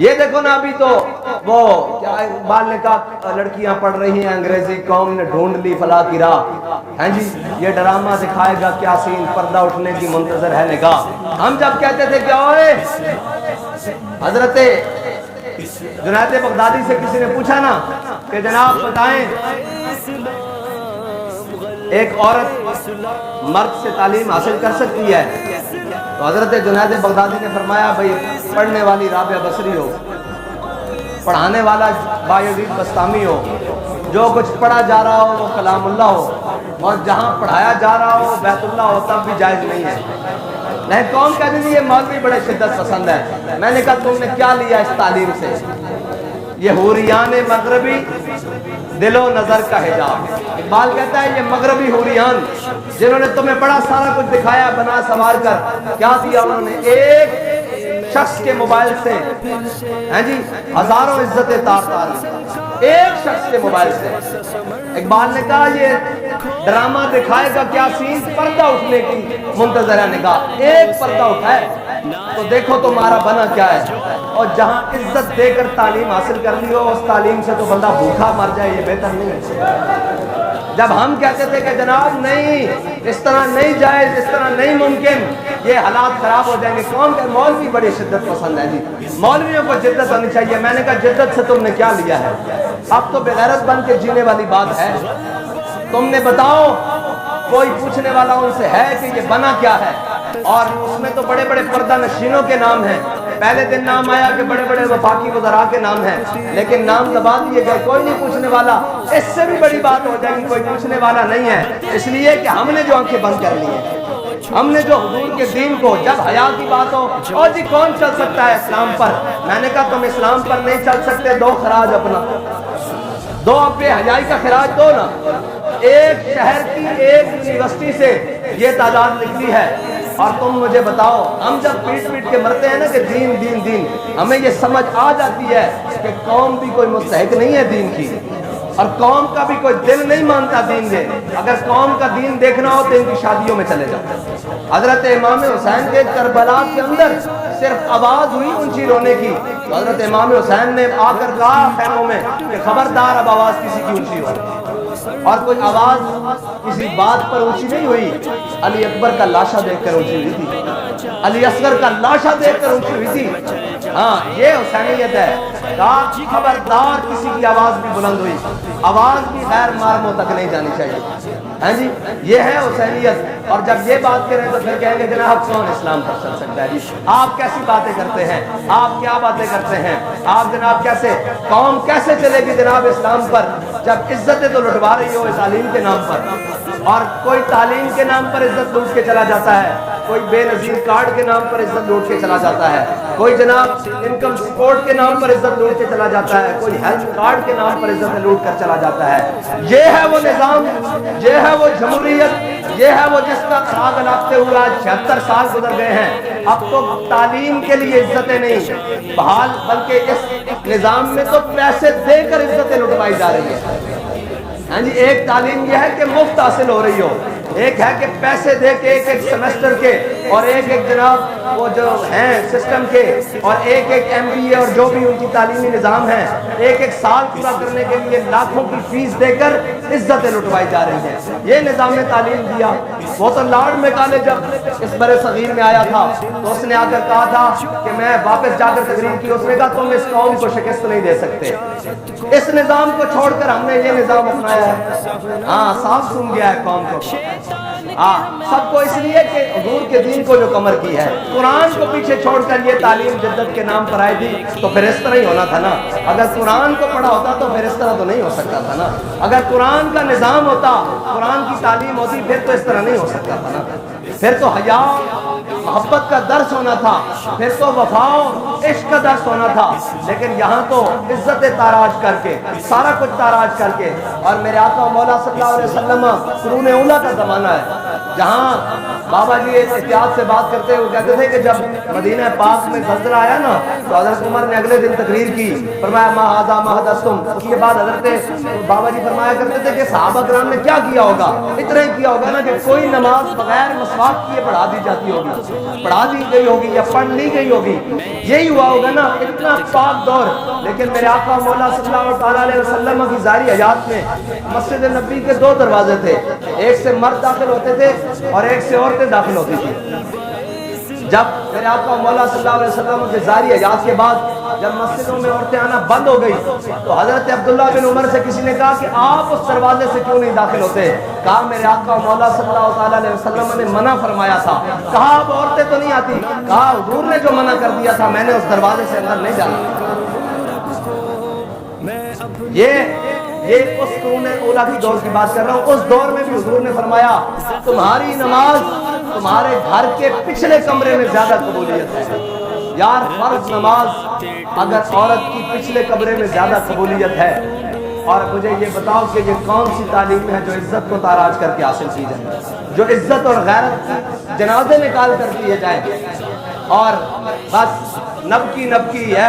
یہ دیکھو نا ابھی تو وہ کیا اقبال نے کہا لڑکیاں پڑھ رہی ہیں انگریزی، قوم نے ڈھونڈ لی فلاح کی راہ، ہاں جی یہ ڈرامہ دکھائے گا کیا سین، پردہ اٹھنے کی منتظر ہے نگاہ۔ ہم جب کہتے تھے کہ اوئے حضرت جنید بغدادی سے کسی نے پوچھا نا کہ جناب بتائیں ایک عورت مرد سے تعلیم حاصل کر سکتی ہے، تو حضرت جنید بغدادی نے فرمایا بھئی پڑھنے والی رابعہ بصری ہو، پڑھانے والا بایزید بستامی ہو، جو کچھ پڑھا جا رہا ہو وہ کلام اللہ ہو، اور جہاں پڑھایا جا رہا ہو بیت اللہ ہو تب بھی جائز نہیں ہے۔ لیکن قوم کہتی تھی یہ مولوی بڑے شدت پسند ہے۔ میں نے کہا تم نے کیا لیا اس تعلیم سے؟ یہ حوریان مغربی دل و نظر کا حجاب۔ اقبال کہتا ہے یہ مغربی حوریان جنہوں نے تمہیں بڑا سارا کچھ دکھایا بنا سنوار کر، کیا دیا انہوں نے؟ ایک شخص کے موبائل سے ہیں جی ہزاروں عزتیں تار تار، ایک شخص کے موبائل سے۔ اقبال نے کہا یہ ڈرامہ دکھائے گا کیا سین، پردہ اٹھنے کی منتظر ہے نگاہ۔ ایک پردہ اٹھائے تو دیکھو تمہارا بنا کیا ہے۔ اور جہاں عزت دے کر تعلیم حاصل کر لی ہو اس تعلیم سے تو بندہ بھوکا مر جائے، یہ بہتر نہیں ہے۔ جب ہم کہتے تھے کہ جناب نہیں اس طرح نہیں جائز، اس طرح نہیں ممکن، یہ حالات خراب ہو جائیں گے، قوم کے مولوی بڑی شدت پسند ہے جی، مولویوں کو جدت ہونی چاہیے۔ میں نے کہا جدت سے تم نے کیا لیا ہے؟ اب تو بغیرت بن کے جینے والی بات ہے۔ تم نے بتاؤ کوئی پوچھنے والا ان سے ہے کہ یہ بنا کیا ہے؟ اور اس میں تو بڑے بڑے پردہ نشینوں کے نام ہیں، پہلے دن نام آیا کہ بڑے بڑے وفاقی وزراء کے نام ہیں، لیکن نام دبا دیے گئے، کوئی نہیں پوچھنے والا۔ اس سے بھی بڑی بات ہو جائے گی کوئی پوچھنے والا نہیں ہے، اس لیے کہ ہم نے جو آنکھیں بند کر لی ہیں، ہم نے جو حضور کے دین کو، جب حیا کی بات ہو اور جی کون چل سکتا ہے اسلام پر، میں نے کہا تم اسلام پر نہیں چل سکتے، دو خراج اپنا، دو بے حیائی کا خراج دو نا۔ ایک شہر کی ایک یونیورسٹی سے یہ تعداد نکلی ہے، اور تم مجھے بتاؤ ہم جب پیٹ پیٹ کے مرتے ہیں نا کہ دین دین دین، ہمیں یہ سمجھ آ جاتی ہے کہ قوم بھی کوئی مستحق نہیں ہے دین کی، اور قوم کا بھی کوئی دل نہیں مانتا دین دے۔ اگر قوم کا دین دیکھنا ہو تو ان کی شادیوں میں چلے جاؤ۔ حضرت امام حسین کے کربلا کے اندر صرف آواز ہوئی اونچی رونے کی، تو حضرت امام حسین نے آ کر کہا خیموں میں کہ خبردار اب آواز کسی کی اونچی ہو، اور کوئی آواز کسی بات پر اونچی نہیں ہوئی۔ علی اکبر کا لاشا دیکھ کر اونچی ہوئی تھی، علی اصغر کا لاشا دیکھ کر اونچی ہوئی تھی۔ ہاں یہ حسینیت ہے، کہا خبردار کسی کی آواز بھی بلند ہوئی، آواز بھی غیر مارموں تک نہیں جانی چاہیے، ہاں جی یہ ہے حسینیت۔ اور جب یہ بات کریں تو پھر کہیں گے جناب کون اسلام پر چل سکتا ہے جی، آپ کیسی باتیں کرتے ہیں، آپ کیا باتیں کرتے ہیں، آپ جناب کیسے، قوم کیسے چلے گی جناب اسلام پر جب عزتیں تو لٹوا رہی ہو تعلیم کے نام پر، اور کوئی تعلیم کے نام پر عزت لوٹ کے چلا جاتا ہے، کوئی بے نظیر کارڈ کے نام پر عزت لوٹ کے چلا جاتا ہے، کوئی جناب انکم سپورٹ کے نام پر عزت لوٹ کے چلا جاتا ہے، کوئی ہیلتھ کارڈ کے نام پر عزت لوٹ کر چلا جاتا ہے۔ یہ ہے وہ نظام، یہ ہے وہ جمہوریت، یہ ہے وہ جس کا راگ الاپتے ہوئے آج 76 سال گزر گئے ہیں۔ اب تو تعلیم کے لیے عزتیں نہیں بحال، بلکہ اس نظام میں تو پیسے دے کر عزتیں لٹوائی جا رہی ہیں۔ ہاں جی ایک تعلیم یہ ہے کہ مفت حاصل ہو رہی ہو، ایک ہے کہ پیسے دے کے ایک ایک سیمسٹر کے، اور ایک ایک جناب وہ جو ہیں سسٹم کے، اور ایک ایک ایم بی اے اور جو بھی ان کی تعلیمی نظام ہے، ایک ایک سال پورا کرنے کے لیے لاکھوں کی فیس دے کر عزتیں لٹوائی جا رہی ہیں۔ یہ نظام تعلیم دیا۔ وہ تو لارڈ میکالے جب اس برے صغیر میں آیا تھا تو اس نے آ کر کہا تھا کہ میں واپس جا کر تقریر کی، اس نے کہا تم اس قوم کو شکست نہیں دے سکتے، اس نظام کو چھوڑ کر ہم نے یہ نظام اپنایا ہے۔ ہاں صاف سن گیا ہے قوم کو، ہاں سب کو، اس لیے کہ حضور کے دین کو جو کمر کی ہے، قرآن کو پیچھے چھوڑ کر یہ تعلیم جدت کے نام پر آئی تھی، تو پھر اس طرح ہی ہونا تھا نا۔ اگر قرآن کو پڑھا ہوتا تو پھر اس طرح تو نہیں ہو سکتا تھا نا۔ اگر قرآن کا نظام ہوتا، قرآن کی تعلیم ہوتی، پھر تو اس طرح نہیں ہو سکتا تھا نا۔ پھر تو حیا محبت کا درس ہونا تھا، پھر تو وفا عشق کا درس ہونا تھا، لیکن یہاں تو عزت تاراج کر کے، سارا کچھ تاراج کر کے، اور میرے آقا مولا صلی اللہ علیہ وسلم قرون اولیٰ کا زمانہ ہے، جہاں بابا جی احتیاط سے بات کرتے ہوئے کہتے تھے کہ جب مدینہ پاک میں زلزلہ آیا نا تو حضرت عمر نے اگلے دن تقریر کی، فرمایا ما ھذا ما حدثتم۔ اس کے بعد حضرت بابا جی فرمایا کرتے تھے کہ صحابہ کرام نے کیا کیا ہوگا؟ اتنا ہی کیا ہوگا نا کہ کوئی نماز بغیر مسواک کیے پڑھا دی جاتی ہوگی، پڑھا دی گئی ہوگی یا پڑھ لی گئی ہوگی، یہی ہوا ہوگا نا، اتنا پاک دور۔ لیکن میرے آقا مولا صلی اللہ تعالیٰ علیہ وسلم کی ظاہری حیات میں مسجد نبی کے 2 دروازے تھے، ایک سے مرد داخل ہوتے تھے اور ایک سے عورتیں داخل ہوتی تھی۔ جب میرے آقا مولا صلی اللہ علیہ وسلم کے ظاہری حیات کے بعد جب مسجدوں میں عورتیں آنا بند ہو گئی تو حضرت عبداللہ بن عمر سے کسی نے کہا کہ آپ اس دروازے سے کیوں نہیں داخل ہوتے؟ کہا میرے آقا مولا صلی اللہ تعالیٰ علیہ وسلم نے منع فرمایا تھا۔ کہا اب عورتیں تو نہیں آتی؟ کہا حضور نے جو منع کر دیا تھا میں نے اس دروازے سے اندر نہیں جانا۔ یہ اس قرون اولیٰ کی دور کی بات کر رہا ہوں۔ اس دور میں بھی حضور نے فرمایا تمہاری نماز تمہارے گھر کے پچھلے کمرے میں زیادہ قبولیت ہے۔ یار فرض نماز اگر عورت کی پچھلے کمرے میں زیادہ قبولیت ہے، اور مجھے یہ بتاؤ کہ یہ کون سی تعلیم ہے جو عزت کو تاراج کر کے حاصل کی جائے، جو عزت اور غیرت کی جنازے نکال کر دیے جائیں اور بس نبکی ہے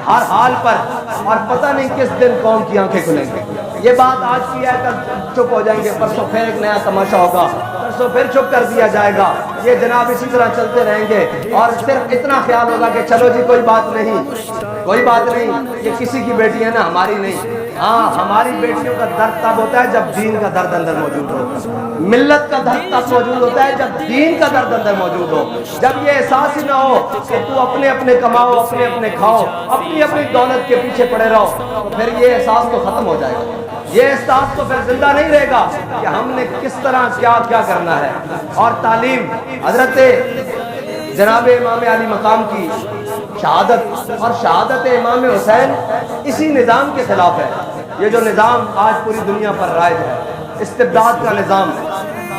ہر حال پر، اور پتہ نہیں کس دن قوم کی آنکھیں کھلیں گے۔ یہ بات آج کی ہے، کل چپ ہو جائیں گے، پرسوں پھر ایک نیا تماشا ہوگا، پرسوں پھر چپ کر دیا جائے گا۔ یہ جناب اسی طرح چلتے رہیں گے اور صرف اتنا خیال ہوگا کہ چلو جی کوئی بات نہیں، یہ کسی کی بیٹی ہے نا، ہماری نہیں۔ ہاں ہماری بیٹیوں کا درد تب ہوتا ہے جب دین کا درد اندر موجود ہو، ملت کا درد تب موجود ہوتا ہے جب دین کا درد اندر موجود ہو، جب یہ احساس ہی نہ ہو کہ تو اپنے کماؤ، اپنے کھاؤ، اپنی دولت کے پیچھے پڑے رہو، تو پھر یہ احساس تو ختم ہو جائے گا، یہ احساس تو پھر زندہ نہیں رہے گا کہ ہم نے کس طرح کیا کرنا ہے۔ اور تعلیم حضرت جناب امام علی مقام کی شہادت اور شہادت امام حسین اسی نظام کے خلاف ہے۔ یہ جو نظام آج پوری دنیا پر رائج ہے، استبداد کا نظام،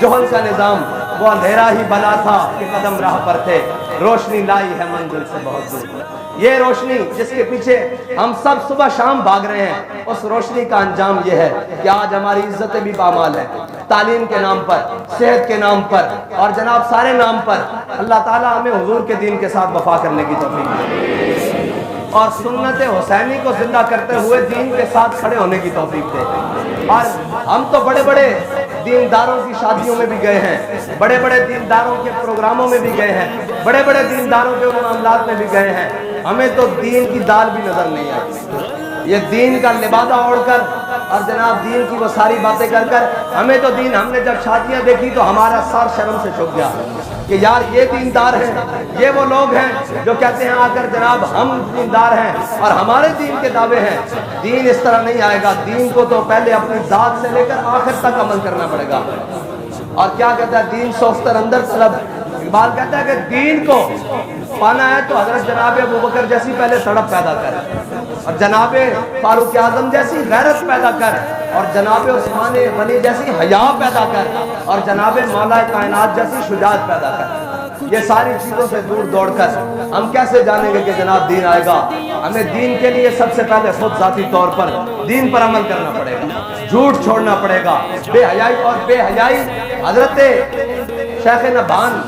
جہل کا نظام، وہ اندھیرا ہی بلا تھا کہ قدم راہ پر تھے، روشنی لائی ہے منزل سے بہت دور۔ یہ روشنی جس کے پیچھے ہم سب صبح شام بھاگ رہے ہیں، اس روشنی کا انجام یہ ہے کہ آج ہماری عزتیں بھی پامال ہیں، تعلیم کے نام پر، صحت کے نام پر اور جناب سارے نام پر۔ اللہ تعالیٰ ہمیں حضور کے دین کے ساتھ وفا کرنے کی توفیق دے اور سنت حسینی کو زندہ کرتے ہوئے دین کے ساتھ کھڑے ہونے کی توفیق دے۔ اور ہم تو بڑے بڑے دینداروں کی شادیوں میں بھی گئے ہیں، بڑے بڑے دینداروں کے پروگراموں میں بھی گئے ہیں، بڑے بڑے دینداروں کے معاملات میں بھی گئے ہیں، ہمیں تو دین کی دال بھی نظر نہیں آتی۔ یہ دین کا لبادہ اوڑھ کر اور جناب دین کی وہ ساری باتیں کر کر ہمیں تو دین، ہم نے جب شادیاں دیکھی تو ہمارا سر شرم سے جھک گیا کہ یار یہ دیندار ہیں، یہ وہ لوگ ہیں جو کہتے ہیں آ کر جناب ہم دیندار ہیں اور ہمارے دین کے دعوے ہیں۔ دین اس طرح نہیں آئے گا، دین کو تو پہلے اپنی ذات سے لے کر آخر تک عمل کرنا پڑے گا۔ اور کیا کہتا ہے دین سوختر اندر طلب، اقبال کہتا ہے کہ دین کو پانا ہے تو حضرت جناب ابوبکر جیسی پہلے سڑپ پیدا کر، اور جناب فاروق اعظم جیسی غیرت پیدا کر، اور جناب عثمان غنی جیسی حیا پیدا کر، اور جناب مولا کائنات جیسی شجاعت پیدا کر۔ یہ ساری چیزوں سے دور دوڑ کر ہم کیسے جانیں گے کہ جناب دین آئے گا؟ ہمیں دین کے لیے سب سے پہلے خود ذاتی طور پر دین پر عمل کرنا پڑے گا، جھوٹ چھوڑنا پڑے گا، بے حیائی اور بے حیائی۔ حضرت شیخ نبہان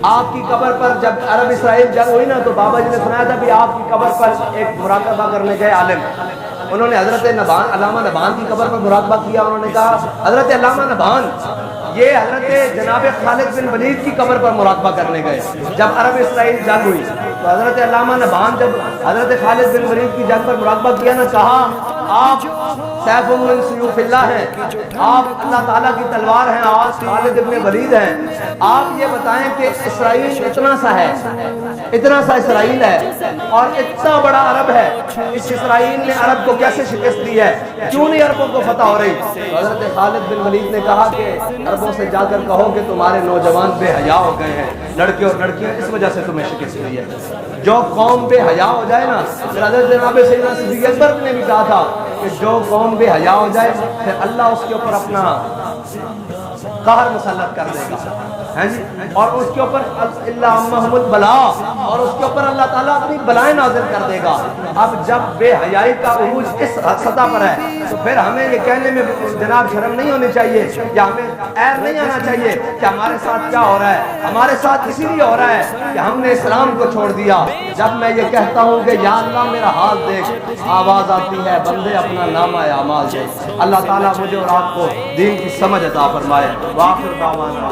آپ کی قبر پر جب عرب اسرائیل جنگ ہوئی نا تو بابا جی نے سنایا تھا بھی آپ کی قبر پر ایک مراقبہ کرنے گئے عالم، انہوں نے حضرت نبہان، علامہ نبہان کی قبر پر مراقبہ کیا، انہوں نے کہا حضرت علامہ نبہان یہ حضرت جناب خالد بن ولید کی قبر پر مراقبہ کرنے گئے جب عرب اسرائیل جنگ ہوئی، تو حضرت علامہ نبہان جب حضرت خالد بن ولید کی جنگ پر مراقبہ کیا نا، کہا آپ سیف من سیوف اللہ ہیں، آپ اللہ تعالیٰ کی تلوار ہیں، آپ خالد بن ولید ہیں، آپ یہ بتائیں کہ اسرائیل اتنا سا اسرائیل ہے اور اتنا بڑا عرب ہے، اس اسرائیل نے عرب کو کیسے شکست دی ہے، کیوں نہیں عربوں کو فتح ہو رہی؟ تو حضرت خالد بن ولید نے کہا کہ عربوں سے جا کر کہو کہ تمہارے نوجوان بے حیا ہو گئے ہیں، لڑکے اور لڑکیاں، اس وجہ سے تمہیں شکست ہوئی ہے۔ جو قوم بے حیا ہو جائے نا، حضرت جناب سیدنا صدیق اکبر نے بھی کہا تھا کہ جو قوم بے حیا ہو جائے پھر اللہ اس کے اوپر اپنا قہر مسلط کر دے گا۔ ہیں جی، اور اس کے اوپر اللہ محمد بلا، اور اس کے اوپر اللہ تعالیٰ اپنی بلائیں نازل کر دے گا۔ اب جب بے حیائی کا عروج اس سطح پر ہے تو پھر ہمیں یہ کہنے میں جناب شرم نہیں ہونی چاہیے یا ہمیں عیب نہیں آنا چاہیے کہ ہمارے ساتھ کیا ہو رہا ہے۔ ہمارے ساتھ اسی لیے ہو رہا ہے کہ ہم نے اسلام کو چھوڑ دیا۔ جب میں یہ کہتا ہوں کہ یا اللہ میرا حال دیکھ، آواز آتی ہے بندے اپنا نامہ اعمال دیکھ۔ اللہ تعالیٰ مجھے اور آپ کو دین کی سمجھ عطا فرمائے۔ وآخر دعوانا